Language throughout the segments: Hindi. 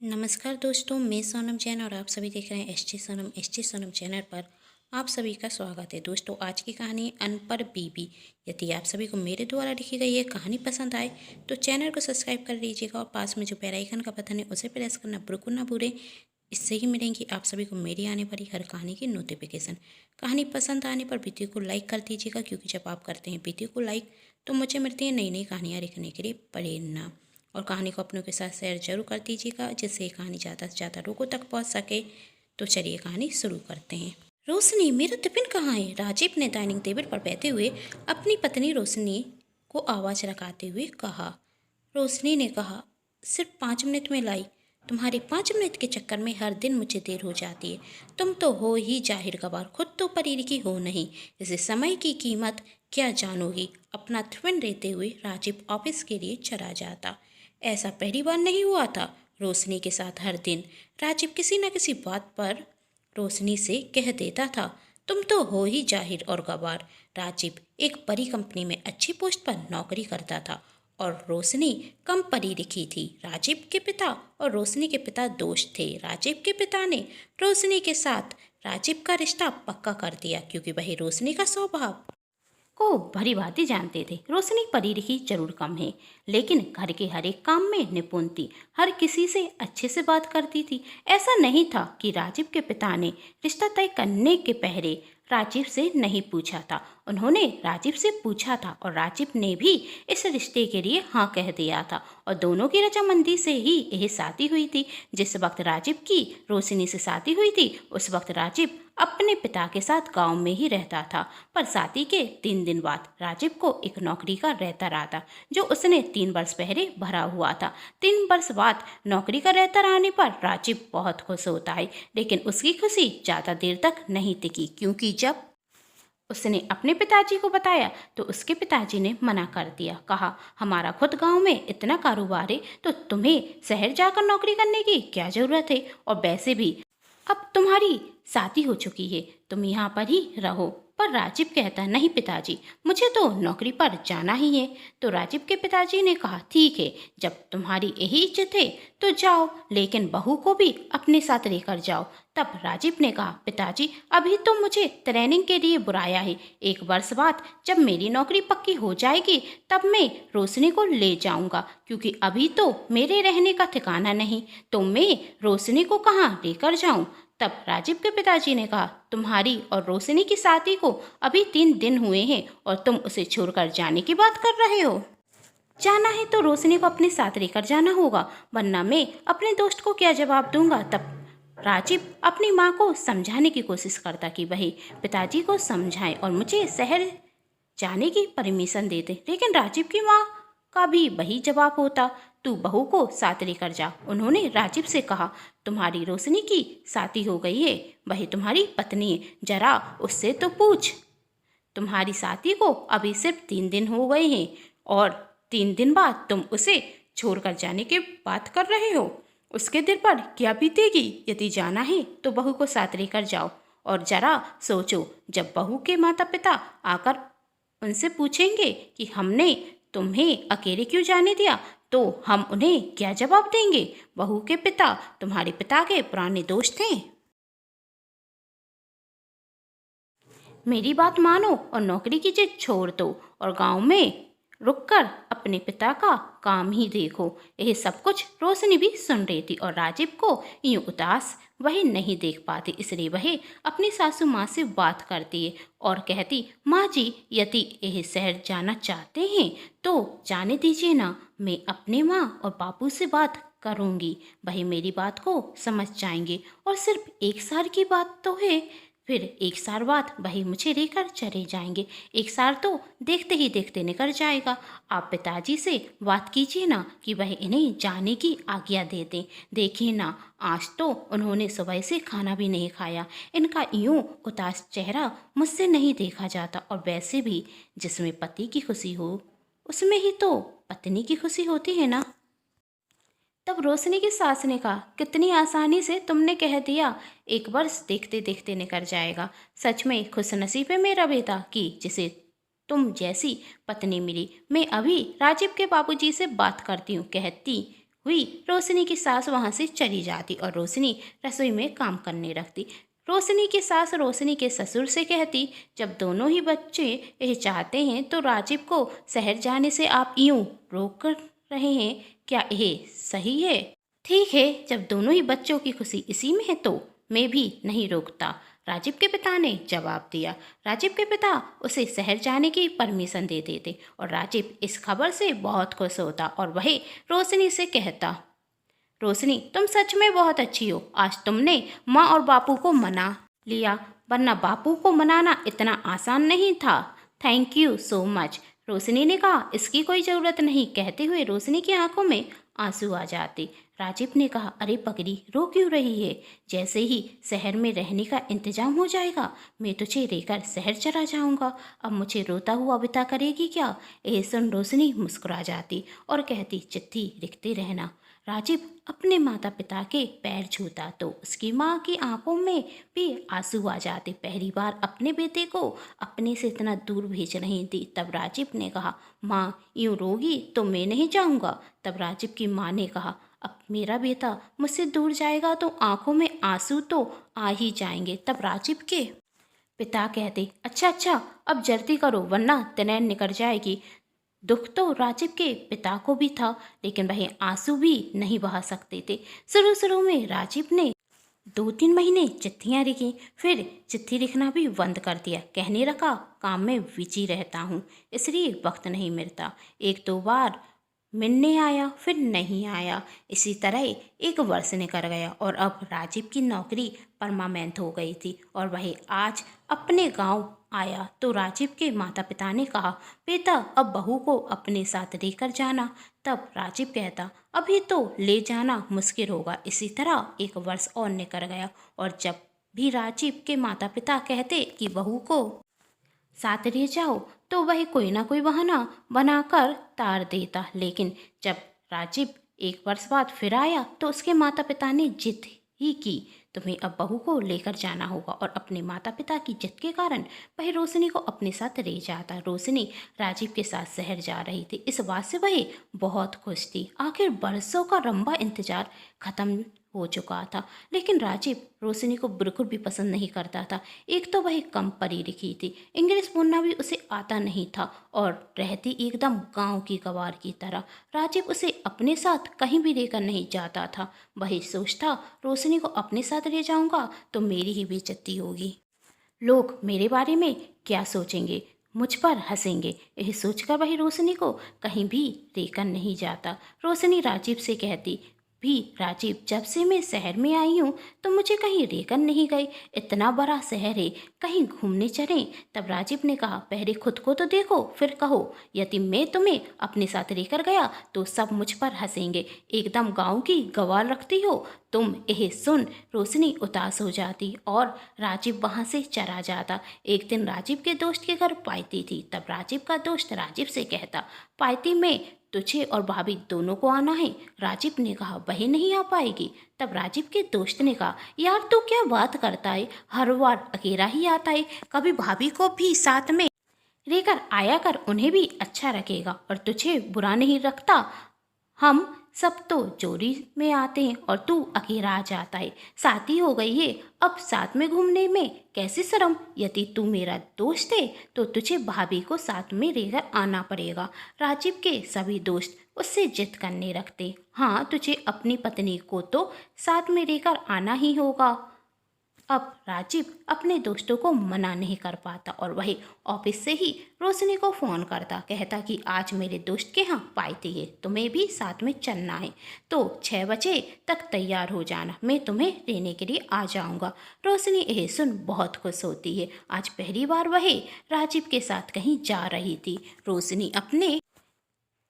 नमस्कार दोस्तों, मैं सोनम जैन और आप सभी देख रहे हैं एस टी सोनम चैनल पर आप सभी का स्वागत है। दोस्तों, आज की कहानी अनपढ़ बीबी। यदि आप सभी को मेरे द्वारा लिखी गई ये कहानी पसंद आए तो चैनल को सब्सक्राइब कर लीजिएगा और पास में जो बेल आइकन का बटन है उसे प्रेस करना बिल्कुल ना भूलें। इससे ही मिलेंगी आप सभी को मेरी आने वाली हर कहानी की नोटिफिकेशन। कहानी पसंद आने पर वीडियो को लाइक कर दीजिएगा, क्योंकि जब आप करते हैं वीडियो को लाइक तो मुझे मिलती है नई नई कहानियाँ लिखने के लिए प्रेरणा। और कहानी को अपनों के साथ शेयर जरूर कर दीजिएगा, जिससे कहानी ज़्यादा से ज़्यादा लोगों तक पहुंच सके। तो चलिए कहानी शुरू करते हैं। रोशनी, मेरा टिफिन कहाँ है? राजीव ने डाइनिंग टेबल पर बैठे हुए अपनी पत्नी रोशनी को आवाज़ लगाते हुए कहा। रोशनी ने कहा, सिर्फ 5 मिनट में लाई। तुम्हारे 5 मिनट के चक्कर में हर दिन मुझे देर हो जाती है। तुम तो हो ही जाहिर गवार, खुद तो पढ़ी लिखी हो नहीं, इसे समय की कीमत क्या जानोगी। अपना टिफिन लेते हुए राजीव ऑफिस के लिए चला जाता। ऐसा पहली बार नहीं हुआ था रोशनी के साथ। हर दिन राजीव किसी न किसी बात पर रोशनी से कह देता था, तुम तो हो ही जाहिर और गवार। राजीव एक बड़ी कंपनी में अच्छी पोस्ट पर नौकरी करता था और रोशनी कम पढ़ी लिखी थी। राजीव के पिता और रोशनी के पिता दोस्त थे। राजीव के पिता ने रोशनी के साथ राजीव का रिश्ता पक्का कर दिया, क्योंकि वही रोशनी का स्वभाव को भली भांति जानते थे। रोशनी पढ़ी लिखी जरूर कम है, लेकिन घर के हर एक काम में निपुण थी। हर किसी से अच्छे से बात करती थी। ऐसा नहीं था कि राजीव के पिता ने रिश्ता तय करने के पहले राजीव से नहीं पूछा था। उन्होंने राजीव से पूछा था और राजीव ने भी इस रिश्ते के लिए हाँ कह दिया था, और दोनों की रजामंदी से ही यह शादी हुई थी। जिस वक्त राजीव की रोशनी से शादी हुई थी, उस वक्त राजीव अपने पिता के साथ गांव में ही रहता था। पर शादी के 3 दिन बाद राजीव को एक नौकरी का रहता रहा था, जो उसने 3 वर्ष पहले भरा हुआ था। 3 वर्ष बाद नौकरी का रहता रहने पर राजीव बहुत खुश होता है, लेकिन उसकी खुशी ज़्यादा देर तक नहीं टिकी, क्योंकि जब उसने अपने पिताजी को बताया तो उसके पिताजी ने मना कर दिया। कहा, हमारा खुद गांव में इतना कारोबार है, तो तुम्हें शहर जाकर नौकरी करने की क्या ज़रूरत है? और वैसे भी अब तुम्हारी शादी हो चुकी है, तुम यहाँ पर ही रहो। पर राजीव कहता, नहीं पिताजी, मुझे तो नौकरी पर जाना ही है। तो राजीव के पिताजी ने कहा, ठीक है, जब तुम्हारी यही इज्जत है तो जाओ, लेकिन बहू को भी अपने साथ लेकर जाओ। तब राजीव ने कहा, पिताजी, अभी तो मुझे ट्रेनिंग के लिए बुलाया है। 1 वर्ष बाद जब मेरी नौकरी पक्की हो जाएगी तब मैं रोशनी को ले जाऊंगा, क्योंकि अभी तो मेरे रहने का ठिकाना नहीं, तो मैं रोशनी को कहाँ लेकर जाऊं? तब राजीव के पिताजी ने कहा, तुम्हारी और रोशनी की शादी को अभी 3 दिन हुए हैं और तुम उसे छोड़कर जाने की बात कर रहे हो। जाना है तो रोशनी को अपने साथ लेकर जाना होगा, वरना मैं अपने दोस्त को क्या जवाब दूंगा। तब राजीव अपनी माँ को समझाने की कोशिश करता कि वही पिताजी को समझाएं और मुझे शहर जाने की परमिशन देते, लेकिन राजीव की माँ का भी वही जवाब होता, तू बहू को साथ लेकर जा। उन्होंने राजीव से कहा, तुम्हारी रोशनी की शादी हो गई है, वही तुम्हारी पत्नी है, जरा उससे तो पूछ। तुम्हारी शादी को अभी सिर्फ 3 दिन हो गए हैं और 3 दिन बाद तुम उसे छोड़कर जाने की बात कर रहे हो। उसके दिल पर क्या बीतेगी? यदि जाना है तो बहू को साथ लेकर जाओ, और जरा सोचो, जब बहू के माता पिता आकर उनसे पूछेंगे कि हमने तुम्हें अकेले क्यों जाने दिया, तो हम उन्हें क्या जवाब देंगे? बहू के पिता तुम्हारे पिता के पुराने दोस्त हैं। मेरी बात मानो और नौकरी की जिद छोड़ दो और गांव में रुककर अपने पिता का काम ही देखो। यह सब कुछ रोशनी भी सुन रही थी, और राजीव को यूं उदास वह नहीं देख पाती, इसलिए वह अपनी सासू माँ से बात करती है और कहती, माँ जी, यदि यह शहर जाना चाहते हैं तो जाने दीजिए ना। मैं अपने माँ और बापू से बात करूँगी, वही मेरी बात को समझ जाएंगे, और सिर्फ 1 साल की बात तो है। फिर 1 साल बाद वही मुझे लेकर चले जाएंगे। 1 साल तो देखते ही देखते निकल जाएगा। आप पिताजी से बात कीजिए ना कि वह इन्हें जाने की आज्ञा दे दें। देखिए ना, आज तो उन्होंने सुबह से खाना भी नहीं खाया। इनका यूं उदास चेहरा मुझसे नहीं देखा जाता, और वैसे भी जिसमें पति की खुशी हो उसमें ही तो पत्नी की खुशी होती है ना। तब रोशनी की सास ने कहा, कितनी आसानी से तुमने कह दिया, 1 वर्ष देखते देखते निकल जाएगा। सच में खुशनसीब है मेरा बेटा कि जिसे तुम जैसी पत्नी मिली। मैं अभी राजीव के बाबूजी से बात करती हूँ, कहती हुई रोशनी की सास वहाँ से चली जाती और रोशनी रसोई में काम करने लगती। रोशनी की सास रोशनी के ससुर से कहती, जब दोनों ही बच्चे यह चाहते हैं तो राजीव को शहर जाने से आप यूं रोक कर रहे हैं, क्या यह सही है? ठीक है, जब दोनों ही बच्चों की खुशी इसी में है तो मैं भी नहीं रोकता, राजीव के पिता ने जवाब दिया। राजीव के पिता उसे शहर जाने की परमिशन दे देते और राजीव इस खबर से बहुत खुश होता और वह रोशनी से कहता, रोशनी तुम सच में बहुत अच्छी हो, आज तुमने माँ और बापू को मना लिया, वरना बापू को मनाना इतना आसान नहीं था। थैंक यू सो मच, रोशनी ने कहा। इसकी कोई ज़रूरत नहीं, कहते हुए रोशनी की आंखों में आंसू आ जाते। राजीव ने कहा, अरे पगली रो क्यों रही है? जैसे ही शहर में रहने का इंतजाम हो जाएगा मैं तुझे लेकर शहर चला जाऊंगा, अब मुझे रोता हुआ बिता करेगी क्या? यह सुन रोशनी मुस्कुरा जाती और कहती, चिट्ठी लिखते रहना। राजीव अपने माता पिता के पैर छूता तो उसकी माँ की आंखों में भी आंसू आ जाते। पहली बार अपने बेटे को अपने से इतना दूर भेज रही थी। तब राजीव ने कहा, माँ यूँ रोगी तो मैं नहीं जाऊँगा। तब राजीव की माँ ने कहा, अब मेरा बेटा मुझसे दूर जाएगा तो आंखों में आंसू तो आ ही जाएंगे। तब राजीव के पिता कहते, अच्छा अच्छा अब जल्दी करो वरना तनैन निकल जाएगी। दुख तो राजीव के पिता को भी था, लेकिन वह आंसू भी नहीं बहा सकते थे। शुरू शुरू में राजीव ने 2-3 महीने चिट्ठियाँ लिखी, फिर चिट्ठी लिखना भी बंद कर दिया। कहने लगा, काम में बिजी रहता हूँ इसलिए वक्त नहीं मिलता। 1-2 बार मिलने आया फिर नहीं आया। इसी तरह 1 वर्ष निकल गया और अब राजीव की नौकरी परमानेंट हो गई थी और वह आज अपने गांव आया तो राजीव के माता पिता ने कहा, बेटा अब बहू को अपने साथ लेकर जाना। तब राजीव कहता, अभी तो ले जाना मुश्किल होगा। इसी तरह 1 वर्ष और निकल गया और जब भी राजीव के माता पिता कहते कि बहू को साथ ले जाओ तो वह कोई ना कोई बहाना बनाकर तार देता। लेकिन जब राजीव 1 वर्ष बाद फिर आया तो उसके माता पिता ने जिद ही की, तुम्हें अब बहू को लेकर जाना होगा। और अपने माता पिता की जिद के कारण वह रोशनी को अपने साथ ले जाता। रोशनी राजीव के साथ शहर जा रही थी, इस बात से वह बहुत खुश थी। आखिर बरसों का लंबा इंतजार खत्म हो चुका था। लेकिन राजीव रोशनी को बिल्कुल भी पसंद नहीं करता था। एक तो वह कम पढ़ी लिखी थी, इंग्लिश बोलना भी उसे आता नहीं था और रहती एकदम गांव की गवार की तरह। राजीव उसे अपने साथ कहीं भी लेकर नहीं जाता था। वही सोचता, रोशनी को अपने साथ ले जाऊंगा तो मेरी ही बेइज्जती होगी, लोग मेरे बारे में क्या सोचेंगे, मुझ पर हंसेंगे। यह सोचकर वही रोशनी को कहीं भी लेकर नहीं जाता। रोशनी राजीव से कहती भी, राजीव जब से मैं शहर में आई हूँ तो मुझे कहीं लेकर नहीं गई, इतना बड़ा शहर है, कहीं घूमने चलें। तब राजीव ने कहा, पहले खुद को तो देखो फिर कहो, यदि मैं तुम्हें अपने साथ लेकर गया तो सब मुझ पर हंसेंगे, एकदम गांव की गवार रखती हो तुम। यह सुन रोशनी उदास हो जाती और राजीव वहाँ से चला जाता। एक दिन राजीव के दोस्त के घर पार्टी थी। तब राजीव का दोस्त राजीव से कहता, पार्टी में तुझे और भाभी दोनों को आना है। राजीव ने कहा, वही नहीं आ पाएगी। तब राजीव के दोस्त ने कहा, यार तू क्या बात करता है, हर बार अकेला ही आता है, कभी भाभी को भी साथ में लेकर आया कर, उन्हें भी अच्छा रखेगा और तुझे बुरा नहीं रखता। हम सब तो जोड़ी में आते हैं और तू अकेला आ जाता है, शादी हो गई है, अब साथ में घूमने में कैसी शर्म। यदि तू मेरा दोस्त है तो तुझे भाभी को साथ में लेकर आना पड़ेगा। राजीव के सभी दोस्त उससे जिद करने लगते, हाँ तुझे अपनी पत्नी को तो साथ में लेकर आना ही होगा। अब राजीव अपने दोस्तों को मना नहीं कर पाता और वही ऑफिस से ही रोशनी को फ़ोन करता, कहता कि आज मेरे दोस्त के यहाँ पार्टी है, तुम्हें भी साथ में चलना है तो 6 बजे तक तैयार हो जाना, मैं तुम्हें लेने के लिए आ जाऊँगा। रोशनी यह सुन बहुत खुश होती है। आज पहली बार वह राजीव के साथ कहीं जा रही थी। रोशनी अपने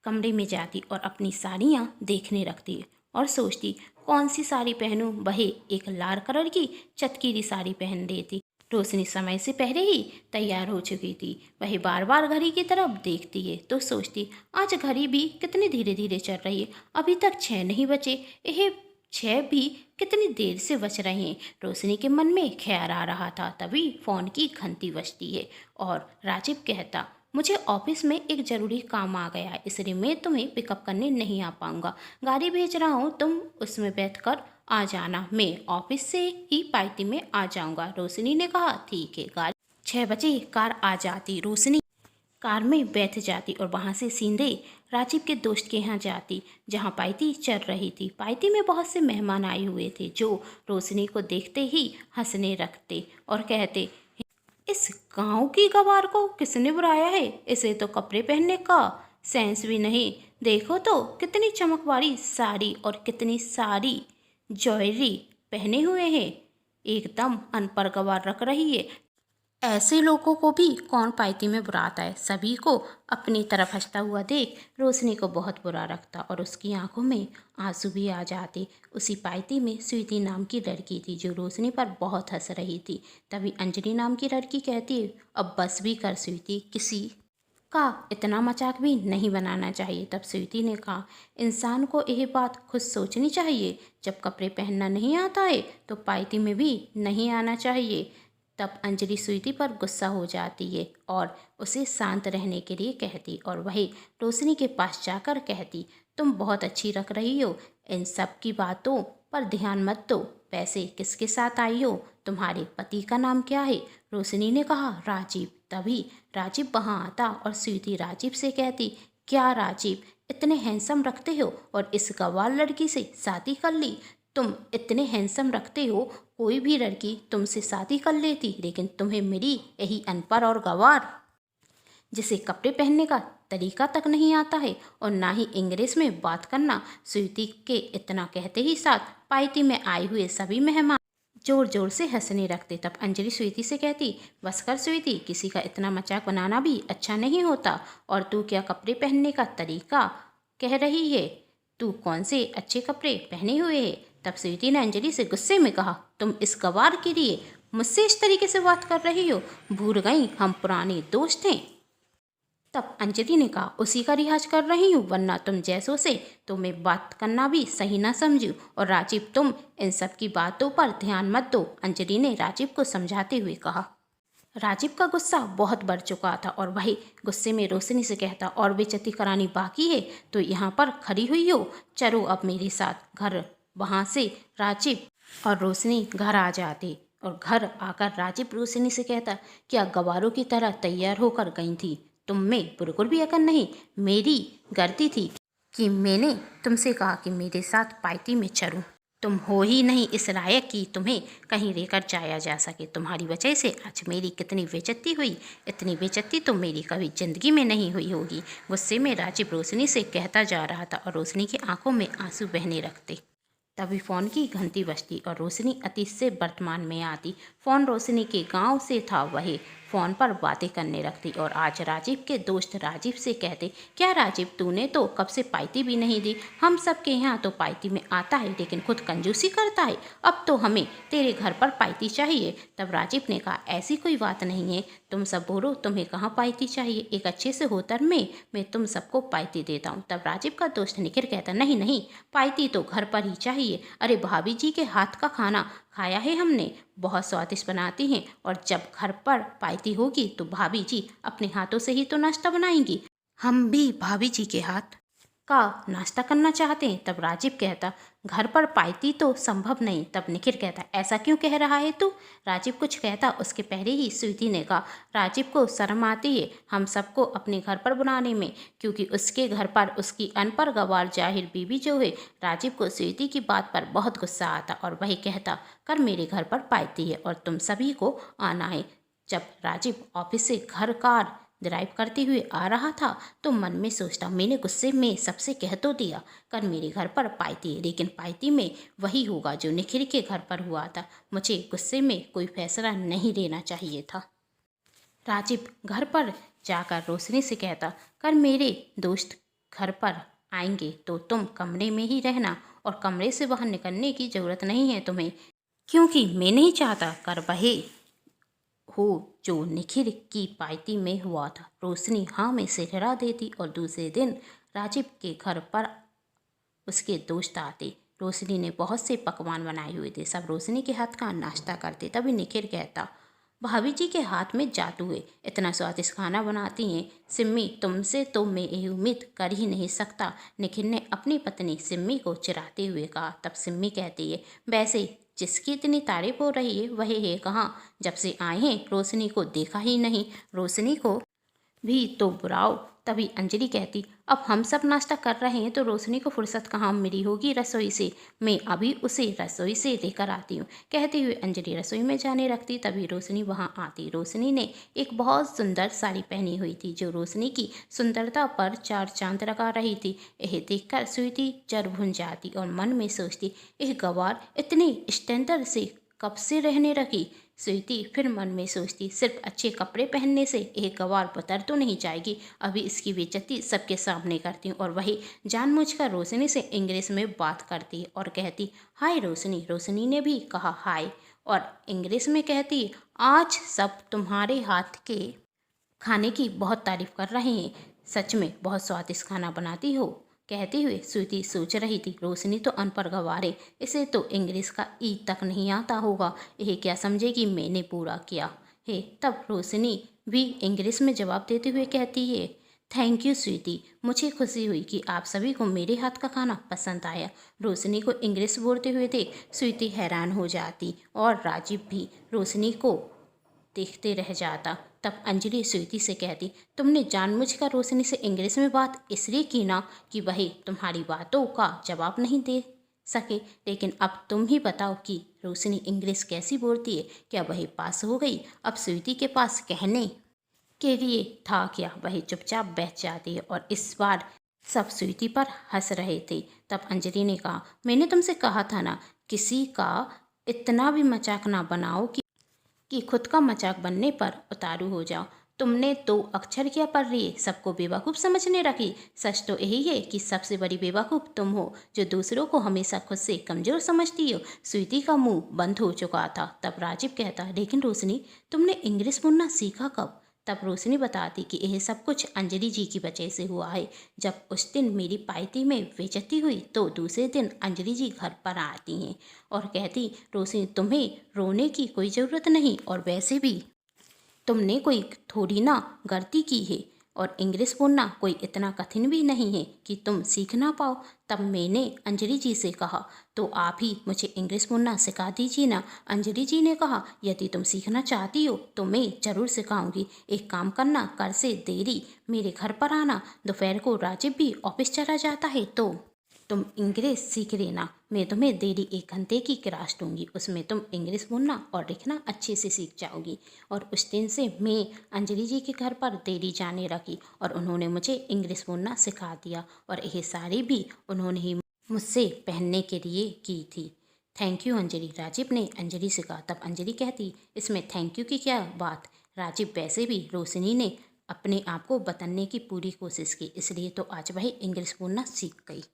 कमरे में जाती और अपनी साड़ियाँ देखने लगती और सोचती, कौन सी साड़ी पहनूं। वह एक लाल कलर की चटकीरी साड़ी पहन लेती। रोशनी समय से पहले ही तैयार हो चुकी थी। वह बार बार घड़ी की तरफ देखती है तो सोचती, आज घड़ी भी कितनी धीरे धीरे चल रही है, अभी तक 6 नहीं बचे, यह 6 भी कितनी देर से बच रहे हैं। रोशनी के मन में ख्याल आ रहा था, तभी फ़ोन की घंटी बजती है और राजीव कहता, मुझे ऑफिस में एक ज़रूरी काम आ गया है, इसलिए मैं तुम्हें पिकअप करने नहीं आ पाऊँगा। गाड़ी भेज रहा हूँ, तुम उसमें बैठकर आ जाना। मैं ऑफिस से ही पार्टी में आ जाऊँगा। रोशनी ने कहा, ठीक है। गाड़ी 6 बजे कार आ जाती। रोशनी कार में बैठ जाती और वहाँ से सीधे राजीव के दोस्त के यहाँ जाती, जहाँ पार्टी चल रही थी। पार्टी में बहुत से मेहमान आए हुए थे, जो रोशनी को देखते ही हंसने लगते और कहते, इस गांव की गवार को किसने बुलाया है? इसे तो कपड़े पहनने का सेंस भी नहीं। देखो तो कितनी चमक वाली साड़ी और कितनी सारी ज्वेलरी पहने हुए है। एकदम अनपढ़ गवार रख रही है। ऐसे लोगों को भी कौन पार्टी में बुलाता है? सभी को अपनी तरफ हंसता हुआ देख रोशनी को बहुत बुरा लगता और उसकी आंखों में आंसू भी आ जाते। उसी पार्टी में स्वीति नाम की लड़की थी, जो रोशनी पर बहुत हंस रही थी। तभी अंजलि नाम की लड़की कहती है, अब बस भी कर स्वीति, किसी का इतना मजाक भी नहीं बनाना चाहिए। तब स्वीति ने कहा, इंसान को यह बात खुद सोचनी चाहिए, जब कपड़े पहनना नहीं आता है तो पार्टी में भी नहीं आना चाहिए। तब अंजलि स्वीति पर गुस्सा हो जाती है और उसे शांत रहने के लिए कहती और वही रोशनी के पास जाकर कहती, तुम बहुत अच्छी रख रही हो, इन सब की बातों पर ध्यान मत दो। पैसे किसके साथ आई हो? तुम्हारे पति का नाम क्या है? रोशनी ने कहा, राजीव। तभी राजीव वहाँ आता और स्वीति राजीव से कहती, क्या राजीव, इतने हैंडसम रखते हो और इस गंवार लड़की से शादी कर ली? तुम इतने हैंडसम रखते हो, कोई भी लड़की तुमसे शादी कर लेती, लेकिन तुम्हें मिली यही अनपढ़ और गंवार, जिसे कपड़े पहनने का तरीका तक नहीं आता है और ना ही इंग्लिश में बात करना। स्वीति के इतना कहते ही साथ पार्टी में आए हुए सभी मेहमान जोर जोर से हंसने लगते। तब अंजलि स्वीति से कहती, बस कर स्वीति, किसी का इतना मजाक बनाना भी अच्छा नहीं होता। और तू क्या कपड़े पहनने का तरीका कह रही है? तू कौन से अच्छे कपड़े पहने हुए है? तब स्वीति ने अंजलि से गुस्से में कहा, तुम इस गवार के लिए मुझसे इस तरीके से बात कर रही हो? भूल गई हम पुराने दोस्त हैं। तब अंजलि ने कहा, उसी का रियाज कर रही हूँ, वरना तुम जैसों से तो मैं बात करना भी सही ना समझूँ। और राजीव, तुम इन सब की बातों पर ध्यान मत दो, अंजलि ने राजीव को समझाते हुए कहा। राजीव का गुस्सा बहुत बढ़ चुका था और वही गुस्से में रोशनी से कहता, और बेइज्जती करानी बाकी है तो यहाँ पर खड़ी हुई हो, चलो अब मेरे साथ घर। वहाँ से राजीव और रोशनी घर आ जाते और घर आकर राजीव रोशनी से कहता, क्या गवारों की तरह तैयार होकर गई थी? तुम में बिल्कुल भी अकल नहीं। मेरी गलती थी कि मैंने तुमसे कहा कि मेरे साथ पार्टी में चलूं। तुम हो ही नहीं इस लायक कि तुम्हें कहीं लेकर जाया जा सके। तुम्हारी वजह से आज मेरी कितनी बेइज्जती हुई, इतनी बेइज्जती तो मेरी कभी ज़िंदगी में नहीं हुई होगी। गुस्से में राजीव रोशनी से कहता जा रहा था और रोशनी की आंखों में आंसू बहने लगते। तभी फ़ोन की घंटी बजती और रोशनी अतीत से वर्तमान में आती। फ़ोन रोशनी के गांव से था। वही फ़ोन पर बातें करने लगती और आज राजीव के दोस्त राजीव से कहते, क्या राजीव, तूने तो कब से पार्टी भी नहीं दी? हम सब के यहाँ तो पार्टी में आता है, लेकिन खुद कंजूसी करता है। अब तो हमें तेरे घर पर पार्टी चाहिए। तब राजीव ने कहा, ऐसी कोई बात नहीं है, तुम सब बोलो, तुम्हें कहाँ पार्टी चाहिए? एक अच्छे से होटल में मैं तुम सबको पार्टी देता हूँ। तब राजीव का दोस्त निखिल कहता, नहीं नहीं, पार्टी तो घर पर ही चाहिए। अरे भाभी जी के हाथ का खाना खाया है हमने, बहुत स्वादिष्ट बनाती हैं, और जब घर पर पार्टी होगी तो भाभी जी अपने हाथों से ही तो नाश्ता बनाएंगी। हम भी भाभी जी के हाथ का नाश्ता करना चाहते हैं। तब राजीव कहता, घर पर पार्टी तो संभव नहीं। तब निखिल कहता, ऐसा क्यों कह रहा है तू? राजीव कुछ कहता उसके पहले ही स्वीति ने कहा, राजीव को शर्म आती है हम सबको अपने घर पर बुलाने में, क्योंकि उसके घर पर उसकी अनपढ़ गंवार जाहिर बीवी जो है। राजीव को स्वीति की बात पर बहुत गुस्सा आता और वही कहता, कर मेरे घर पर पार्टी है और तुम सभी को आना है। जब राजीव ऑफिस से घर कार ड्राइव करते हुए आ रहा था तो मन में सोचता, मैंने गुस्से में सबसे कह तो दिया कर मेरे घर पर पार्टी, लेकिन पार्टी में वही होगा जो निखिल के घर पर हुआ था। मुझे गुस्से में कोई फैसला नहीं लेना चाहिए था। राजीव घर पर जाकर रोशनी से कहता, कर मेरे दोस्त घर पर आएंगे तो तुम कमरे में ही रहना और कमरे से बाहर निकलने की ज़रूरत नहीं है तुम्हें, क्योंकि मैं नहीं चाहता कर वहे हो जो निखिल की पार्टी में हुआ था। रोशनी हाँ में सिहरा देती और दूसरे दिन राजीव के घर पर उसके दोस्त आते। रोशनी ने बहुत से पकवान बनाए हुए थे, सब रोशनी के हाथ का नाश्ता करते। तभी निखिल कहता, भाभी जी के हाथ में जादू है, इतना स्वादिष्ट खाना बनाती हैं सिम्मी, तुमसे तो मैं यही उम्मीद कर ही नहीं सकता। निखिल ने अपनी पत्नी सिम्मी को चिढ़ाते हुए कहा। तब सिम्मी कहती है, वैसे जिसकी इतनी तारीफ हो रही है वह है कहाँ? जब से आए हैं रोशनी को देखा ही नहीं। रोशनी को भी तो बुलाओ। तभी अंजलि कहती, अब हम सब नाश्ता कर रहे हैं तो रोशनी को फुर्सत कहाँ मिली होगी रसोई से, मैं अभी उसे रसोई से लेकर आती हूँ। कहते हुए अंजलि रसोई में जाने लगती। तभी रोशनी वहाँ आती। रोशनी ने एक बहुत सुंदर साड़ी पहनी हुई थी जो रोशनी की सुंदरता पर चार चांद लगा रही थी। यह देखकर स्वीटी जर भुन जाती और मन में सोचती, यह गवार इतनी स्टैंडर्ड से कब से रहने रखी। स्वीटी फिर मन में सोचती, सिर्फ अच्छे कपड़े पहनने से एक गवार बतर तो नहीं जाएगी, अभी इसकी बेइज्जती सबके सामने करती हूँ। और वही जानबूझकर रोशनी से इंग्लिश में बात करती और कहती, हाय रोशनी। रोशनी ने भी कहा हाय और इंग्लिश में कहती, आज सब तुम्हारे हाथ के खाने की बहुत तारीफ कर रहे हैं, सच में बहुत स्वादिष्ट खाना बनाती हो। कहते हुए स्वीटी सोच रही थी, रोशनी तो अनपढ़ गंवार है, इसे तो इंग्लिश का ई तक नहीं आता होगा, यह क्या समझेगी मैंने पूरा किया है। तब रोशनी भी इंग्लिश में जवाब देते हुए कहती है, थैंक यू स्वीटी, मुझे खुशी हुई कि आप सभी को मेरे हाथ का खाना पसंद आया। रोशनी को इंग्लिश बोलते हुए देख स्वीटी हैरान हो जाती और राजीव भी रोशनी को देखते रह जाता। तब अंजलि स्वीटी से कहती, तुमने जानबूझकर रोशनी से इंग्लिश में बात इसलिए की ना कि वही तुम्हारी बातों का जवाब नहीं दे सके, लेकिन अब तुम ही बताओ कि रोशनी इंग्लिश कैसी बोलती है, क्या वही पास हो गई? अब स्वीटी के पास कहने के लिए था क्या, वही चुपचाप बैठ जाती है और इस बार सब स्वीटी पर हंस रहे थे। तब अंजलि ने कहा, मैंने तुमसे कहा था ना, किसी का इतना भी मजाक ना बनाओ कि खुद का मजाक बनने पर उतारू हो जाओ। तुमने तो अक्षर क्या पढ़ रही है, सबको बेवकूफ़ समझने रखी। सच तो यही है कि सबसे बड़ी बेवकूफ़ तुम हो, जो दूसरों को हमेशा खुद से कमज़ोर समझती हो। स्वीटी का मुंह बंद हो चुका था। तब राजीव कहता, लेकिन रोशनी, तुमने इंग्लिश बोलना सीखा कब? तब रोशनी बताती कि यह सब कुछ अंजलि जी की वजह से हुआ है। जब उस दिन मेरी पार्टी में बेइज्जती हुई तो दूसरे दिन अंजलि जी घर पर आती हैं और कहती, रोशनी तुम्हें रोने की कोई ज़रूरत नहीं, और वैसे भी तुमने कोई थोड़ी ना गलती की है, और इंग्लिश बोलना कोई इतना कठिन भी नहीं है कि तुम सीख ना पाओ। तब मैंने अंजलि जी से कहा, तो आप ही मुझे इंग्लिश बोलना सिखा दीजिए ना। अंजलि जी ने कहा, यदि तुम सीखना चाहती हो तो मैं ज़रूर सिखाऊंगी। एक काम करना, कल से देरी मेरे घर पर आना। दोपहर को राजीव भी ऑफिस चला जाता है तो तुम इंग्लिश सीख लेना। मैं तुम्हें डेली 1 घंटे की क्लास दूंगी, उसमें तुम इंग्लिश बोलना और लिखना अच्छे से सीख जाओगी। और उस दिन से मैं अंजलि जी के घर पर डेली जाने लगी और उन्होंने मुझे इंग्लिश बोलना सिखा दिया, और यह साड़ी भी उन्होंने ही मुझसे पहनने के लिए की थी। थैंक यू अंजलि, राजीव ने अंजलि से कहा। तब अंजलि कहती, इसमें थैंक यू की क्या बात राजीव, वैसे भी रोशनी ने अपने आप को बताने की पूरी कोशिश की, इसलिए तो आज वह इंग्लिश बोलना सीख गई।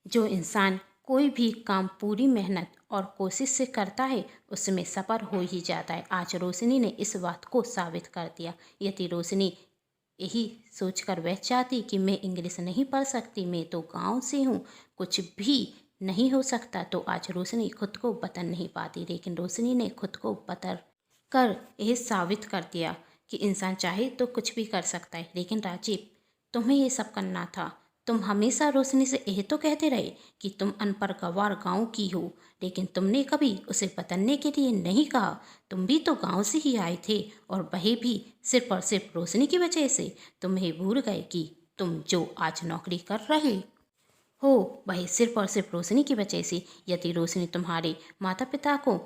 जो इंसान कोई भी काम पूरी मेहनत और कोशिश से करता है उसमें सफल हो ही जाता है। आज रोशनी ने इस बात को साबित कर दिया। यदि रोशनी यही सोचकर बैठ जाती कि मैं इंग्लिश नहीं पढ़ सकती, मैं तो गांव से हूँ, कुछ भी नहीं हो सकता, तो आज रोशनी खुद को बता नहीं पाती। लेकिन रोशनी ने खुद को बता कर यह साबित कर दिया कि इंसान चाहे तो कुछ भी कर सकता है। लेकिन राजीव, तुम्हें ये सब करना था। तुम हमेशा रोशनी से यह तो कहते रहे कि तुम अनपढ़ गंवार गाँव की हो, लेकिन तुमने कभी उसे बदलने के लिए नहीं कहा। तुम भी तो गांव से ही आए थे, और वही भी सिर्फ और सिर्फ रोशनी की वजह से। तुम ये भूल गए कि तुम जो आज नौकरी कर रहे हो वही सिर्फ और सिर्फ रोशनी की वजह से। यदि रोशनी तुम्हारे माता पिता को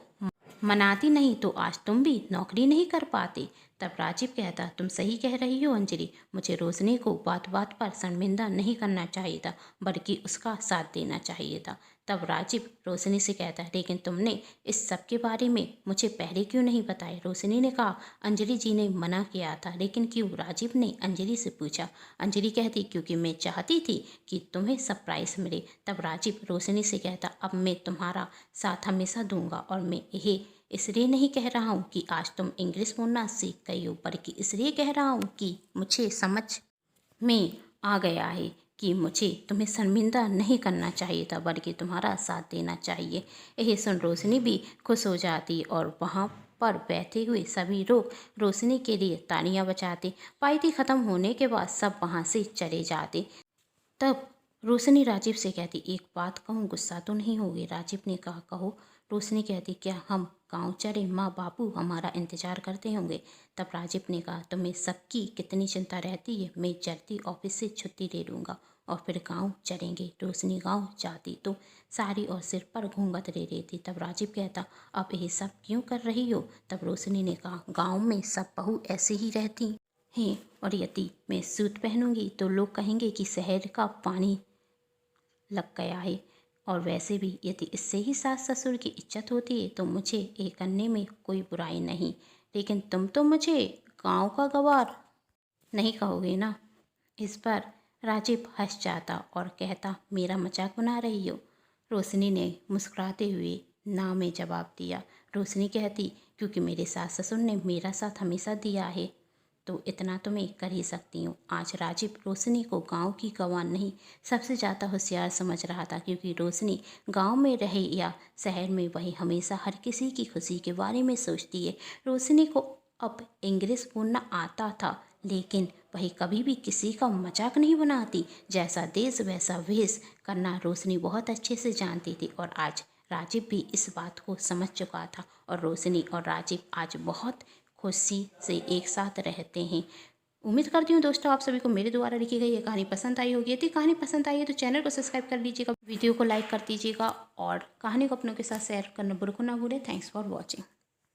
मनाती नहीं तो आज तुम भी नौकरी नहीं कर पाते। तब राजीव कहता, तुम सही कह रही हो अंजलि, मुझे रोशनी को बात बात पर शर्मिंदा नहीं करना चाहिए था, बल्कि उसका साथ देना चाहिए था। तब राजीव रोशनी से कहता, लेकिन तुमने इस सब के बारे में मुझे पहले क्यों नहीं बताया? रोशनी ने कहा, अंजलि जी ने मना किया था। लेकिन क्यों? राजीव ने अंजलि से पूछा। अंजलि कहती, क्योंकि मैं चाहती थी कि तुम्हें सरप्राइज मिले। तब राजीव रोशनी से कहता, अब मैं तुम्हारा साथ हमेशा दूंगा, और मैं यही इसलिए नहीं कह रहा हूँ कि आज तुम इंग्लिश बोलना सीख गई हो, बल्कि इसलिए कह रहा हूँ कि मुझे समझ में आ गया है कि मुझे तुम्हें शर्मिंदा नहीं करना चाहिए था, बल्कि तुम्हारा साथ देना चाहिए। यही सुन रोशनी भी खुश हो जाती और वहाँ पर बैठे हुए सभी लोग रोशनी के लिए तालियां बजाते। पार्टी खत्म होने के बाद सब वहाँ से चले जाते। तब रोशनी राजीव से कहती, एक बात कहूँ, गुस्सा तो नहीं होगी? राजीव ने कहा, कहो। रोशनी कहती, क्या हम गांव चले? माँ बापू हमारा इंतजार करते होंगे। तब राजीव ने कहा, तुम्हें सबकी कितनी चिंता रहती है, मैं जल्दी ऑफिस से छुट्टी ले लूँगा और फिर गांव चलेंगे। रोशनी गांव जाती तो साड़ी और सिर पर घूंघट ले लेती। तब राजीव कहता, अब ये सब क्यों कर रही हो? तब रोशनी ने कहा, गाँव में सब बहू ऐसे ही रहती हैं और यदि मैं सूट पहनूंगी तो लोग कहेंगे कि शहर का पानी लग गया है, और वैसे भी यदि इससे ही सास ससुर की इज्जत होती है तो मुझे ये करने में कोई बुराई नहीं। लेकिन तुम तो मुझे गांव का गवार नहीं कहोगे ना? इस पर राजीव हंस जाता और कहता, मेरा मजाक बना रही हो? रोशनी ने मुस्कुराते हुए ना में जवाब दिया। रोशनी कहती, क्योंकि मेरे सास ससुर ने मेरा साथ हमेशा दिया है तो इतना तो मैं कर ही सकती हूँ। आज राजीव रोशनी को गांव की गवार नहीं, सबसे ज़्यादा होशियार समझ रहा था, क्योंकि रोशनी गांव में रहे या शहर में, वही हमेशा हर किसी की खुशी के बारे में सोचती है। रोशनी को अब इंग्लिश बोलना आता था, लेकिन वही कभी भी किसी का मजाक नहीं बनाती। जैसा देश वैसा वेश करना रोशनी बहुत अच्छे से जानती थी, और आज राजीव भी इस बात को समझ चुका था, और रोशनी और राजीव आज बहुत खुशी से एक साथ रहते हैं। उम्मीद करती हूँ दोस्तों आप सभी को मेरे द्वारा लिखी गई ये कहानी पसंद आई होगी। यदि कहानी पसंद आई है तो चैनल को सब्सक्राइब कर लीजिएगा, वीडियो को लाइक कर दीजिएगा और कहानी को अपनों के साथ शेयर करना बिल्कुल ना भूलें। Thanks for watching.